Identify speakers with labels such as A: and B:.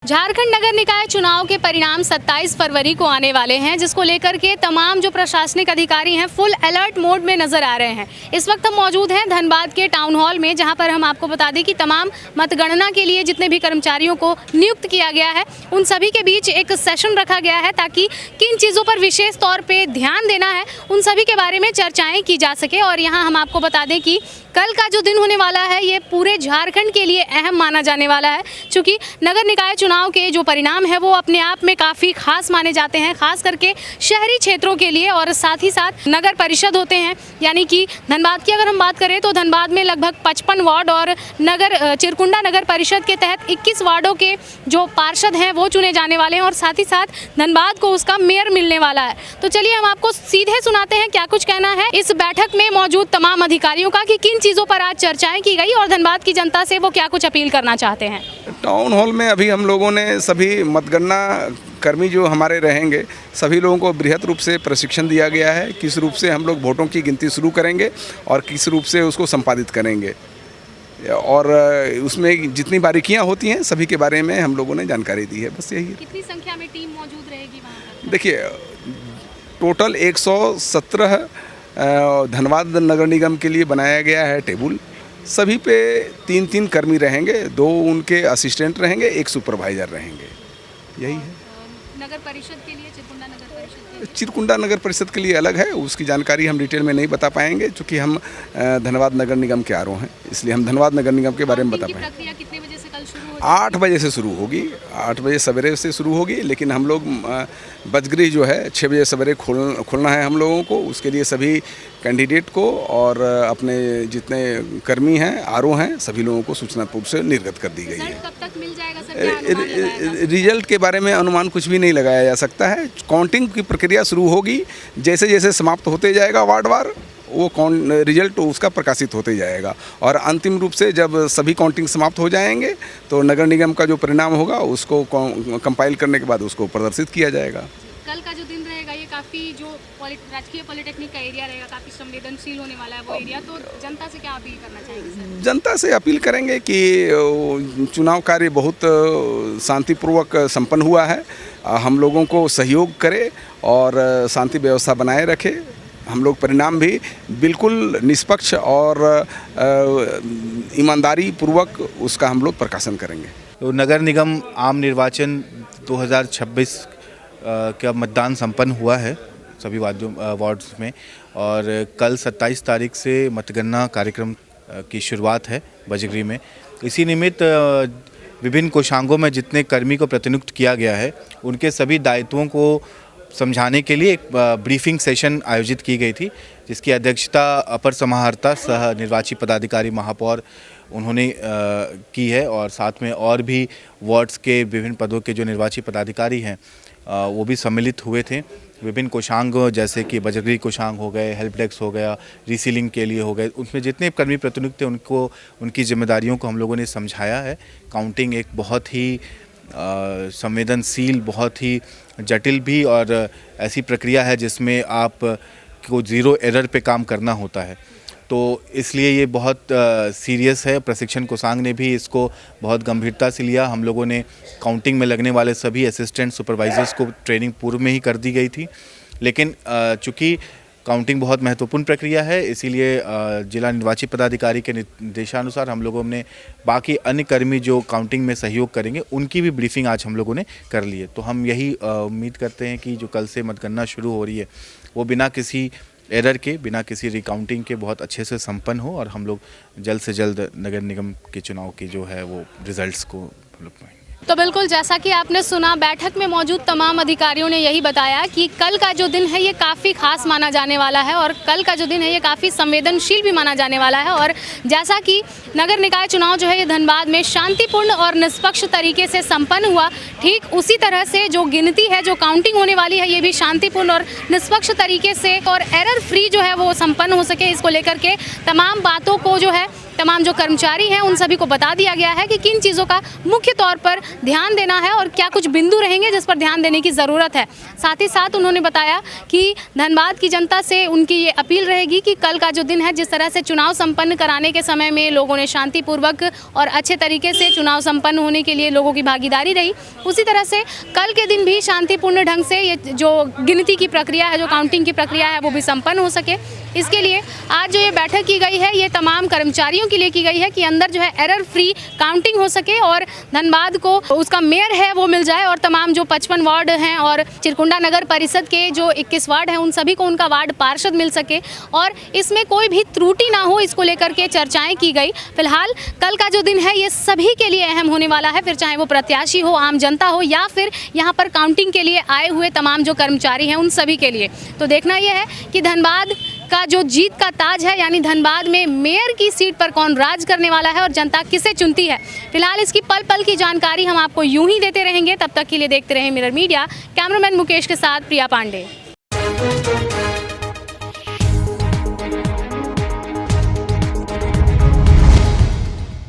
A: झारखंड नगर निकाय चुनाव के परिणाम 27 फरवरी को आने वाले हैं, जिसको लेकर के तमाम जो प्रशासनिक अधिकारी हैं फुल अलर्ट मोड में नजर आ रहे हैं। इस वक्त हम मौजूद हैं धनबाद के टाउन हॉल में, जहां पर हम आपको बता दें कि तमाम मतगणना के लिए जितने भी कर्मचारियों को नियुक्त किया गया है उन सभी के बीच एक सेशन रखा गया है ताकि किन चीज़ों पर विशेष तौर पर ध्यान देना है उन सभी के बारे में चर्चाएँ की जा सके। और यहाँ हम आपको बता दें कि कल का जो दिन होने वाला है ये पूरे झारखंड के लिए अहम माना जाने वाला है, क्योंकि नगर निकाय चुनाव के जो परिणाम है वो अपने आप में काफ़ी खास माने जाते हैं, खास करके शहरी क्षेत्रों के लिए। और साथ ही साथ नगर परिषद होते हैं, यानी कि धनबाद की अगर हम बात करें तो धनबाद में लगभग 55 वार्ड और चिरकुंडा नगर परिषद के तहत 21 वार्डों के जो पार्षद हैं वो चुने जाने वाले हैं और साथ ही साथ धनबाद को उसका मेयर मिलने वाला है। तो चलिए हम आपको सीधे सुनाते हैं क्या कुछ कहना है इस बैठक में मौजूद तमाम अधिकारियों का कि किन चीज़ों पर आज चर्चाएं की गई और धनबाद की जनता से वो क्या कुछ अपील करना चाहते हैं।
B: टाउन हॉल में अभी हम लोगों ने सभी मतगणना कर्मी जो हमारे रहेंगे सभी लोगों को बृहद रूप से प्रशिक्षण दिया गया है, किस रूप से हम लोग वोटों की गिनती शुरू करेंगे और किस रूप से उसको संपादित करेंगे, और उसमें जितनी बारीकियां होती हैं सभी के बारे में हम लोगों ने जानकारी दी है। बस यही है।
A: कितनी संख्या में टीम मौजूद रहेगी वहाँ पर?
B: देखिए, टोटल 117 धनबाद नगर निगम के लिए बनाया गया है टेबल। सभी पे 3-3 कर्मी रहेंगे, 2 उनके असिस्टेंट रहेंगे, 1 सुपरवाइजर रहेंगे। यही है।
A: नगर परिषद के लिए
B: चिरकुंडा नगर परिषद के लिए अलग है, उसकी जानकारी हम डिटेल में नहीं बता पाएंगे क्योंकि हम धनबाद नगर निगम के आरओ हैं, इसलिए हम धनबाद नगर निगम के बारे में बता पाएंगे।
A: प्रक्रिया कितने बजे से कल शुरू होगी?
B: 8 बजे से शुरू होगी, 8 बजे सवेरे से शुरू होगी, लेकिन हम लोग बजगृह जो है 6 बजे सवेरे खोलना है हम लोगों को। उसके लिए सभी कैंडिडेट को और अपने जितने कर्मी हैं आरओ हैं सभी लोगों को सूचना पूर्व से निर्गत कर दी गई है।
A: कब तक मिल जाएगा सर?
B: रिजल्ट के बारे में अनुमान कुछ भी नहीं लगाया जा सकता है। काउंटिंग की प्रक्रिया शुरू होगी, जैसे जैसे समाप्त होते जाएगा वार्डवार वो रिजल्ट उसका प्रकाशित होते जाएगा और अंतिम रूप से जब सभी काउंटिंग समाप्त हो जाएंगे तो नगर निगम का जो परिणाम होगा उसको कंपाइल करने के बाद उसको प्रदर्शित किया जाएगा।
A: कल का जो दिन रहेगा ये काफ़ी जो राजकीय पॉलिटेक्निक का एरिया रहेगा काफ़ी संवेदनशील होने वाला है वो एरिया, तो जनता से क्या अपील करना चाहेंगे सर?
B: जनता से अपील करेंगे कि चुनाव कार्य बहुत शांतिपूर्वक संपन्न हुआ है, हम लोगों को सहयोग करे और शांति व्यवस्था बनाए रखे। हम लोग परिणाम भी बिल्कुल निष्पक्ष और ईमानदारी पूर्वक उसका हम लोग प्रकाशन करेंगे।
C: तो नगर निगम आम निर्वाचन 2026 का मतदान संपन्न हुआ है सभी वार्ड्स में और कल 27 तारीख से मतगणना कार्यक्रम की शुरुआत है बजगृह में। इसी निमित्त विभिन्न कोषांगों में जितने कर्मी को प्रतिनियुक्त किया गया है उनके सभी दायित्वों को समझाने के लिए एक ब्रीफिंग सेशन आयोजित की गई थी, जिसकी अध्यक्षता अपर समाहर्ता सह निर्वाची पदाधिकारी महापौर उन्होंने की है और साथ में और भी वार्ड्स के विभिन्न पदों के जो निर्वाची पदाधिकारी हैं वो भी सम्मिलित हुए थे। विभिन्न कोषांग जैसे कि बजगृह कोषांग हो गए, हेल्प डेस्क हो गया, रीसीलिंग के लिए हो गए, उसमें जितने कर्मी प्रतिनियुक्त थे उनको उनकी जिम्मेदारियों को हम लोगों ने समझाया है। काउंटिंग एक बहुत ही संवेदनशील, बहुत ही जटिल भी और ऐसी प्रक्रिया है जिसमें आप को 0 एरर पे काम करना होता है, तो इसलिए ये बहुत सीरियस है। प्रशिक्षण कोषांग ने भी इसको बहुत गंभीरता से लिया। हम लोगों ने काउंटिंग में लगने वाले सभी असिस्टेंट सुपरवाइजर्स को ट्रेनिंग पूर्व में ही कर दी गई थी, लेकिन चूँकि काउंटिंग बहुत महत्वपूर्ण प्रक्रिया है इसीलिए जिला निर्वाची पदाधिकारी के निर्देशानुसार हम लोगों ने बाकी अन्य कर्मी जो काउंटिंग में सहयोग करेंगे उनकी भी ब्रीफिंग आज हम लोगों ने कर ली है। तो हम यही उम्मीद करते हैं कि जो कल से मतगणना शुरू हो रही है वो बिना किसी एरर के, बिना किसी रिकाउंटिंग के बहुत अच्छे से संपन्न हो और हम लोग जल्द से जल्द नगर निगम के चुनाव के जो है वो रिजल्ट्स को हम लोग पाएंगे।
A: तो बिल्कुल जैसा कि आपने सुना, बैठक में मौजूद तमाम अधिकारियों ने यही बताया कि कल का जो दिन है ये काफ़ी खास माना जाने वाला है और कल का जो दिन है ये काफ़ी संवेदनशील भी माना जाने वाला है। और जैसा कि नगर निकाय चुनाव जो है ये धनबाद में शांतिपूर्ण और निष्पक्ष तरीके से संपन्न हुआ, ठीक उसी तरह से जो गिनती है, जो काउंटिंग होने वाली है ये भी शांतिपूर्ण और निष्पक्ष तरीके से और एरर फ्री जो है वो संपन्न हो सके, इसको लेकर के तमाम बातों को जो है तमाम जो कर्मचारी हैं उन सभी को बता दिया गया है कि किन चीज़ों का मुख्य तौर पर ध्यान देना है और क्या कुछ बिंदु रहेंगे जिस पर ध्यान देने की ज़रूरत है। साथ ही साथ उन्होंने बताया कि धनबाद की जनता से उनकी ये अपील रहेगी कि कल का जो दिन है, जिस तरह से चुनाव संपन्न कराने के समय में लोगों ने शांतिपूर्वक और अच्छे तरीके से चुनाव संपन्न होने के लिए लोगों की भागीदारी रही, उसी तरह से कल के दिन भी शांतिपूर्ण ढंग से ये जो गिनती की प्रक्रिया है, जो काउंटिंग की प्रक्रिया है, वो भी संपन्न हो सके। इसके लिए आज जो ये बैठक की गई है, ये तमाम कर्मचारियों के लिए की गई है कि अंदर जो है एरर फ्री काउंटिंग हो सके और धनबाद को उसका मेयर है वो मिल जाए और तमाम जो 55 वार्ड हैं और चिरकुंडा नगर परिषद के जो 21 वार्ड हैं उन सभी को उनका वार्ड पार्षद मिल सके और इसमें कोई भी त्रुटि ना हो, इसको लेकर के चर्चाएं की गई। फिलहाल कल का जो दिन है ये सभी के लिए अहम होने वाला है, फिर चाहे वो प्रत्याशी हो, आम जनता हो या फिर यहाँ पर काउंटिंग के लिए आए हुए तमाम जो कर्मचारी हैं उन सभी के लिए। तो देखना यह है कि धनबाद का जो जीत का ताज है, यानी धनबाद में मेयर की सीट पर कौन राज करने वाला है और जनता किसे चुनती है। फिलहाल इसकी पल पल की जानकारी हम आपको यूं ही देते रहेंगे। तब तक के लिए देखते रहें मिरर मीडिया। कैमरामैन मुकेश के साथ प्रिया पांडे।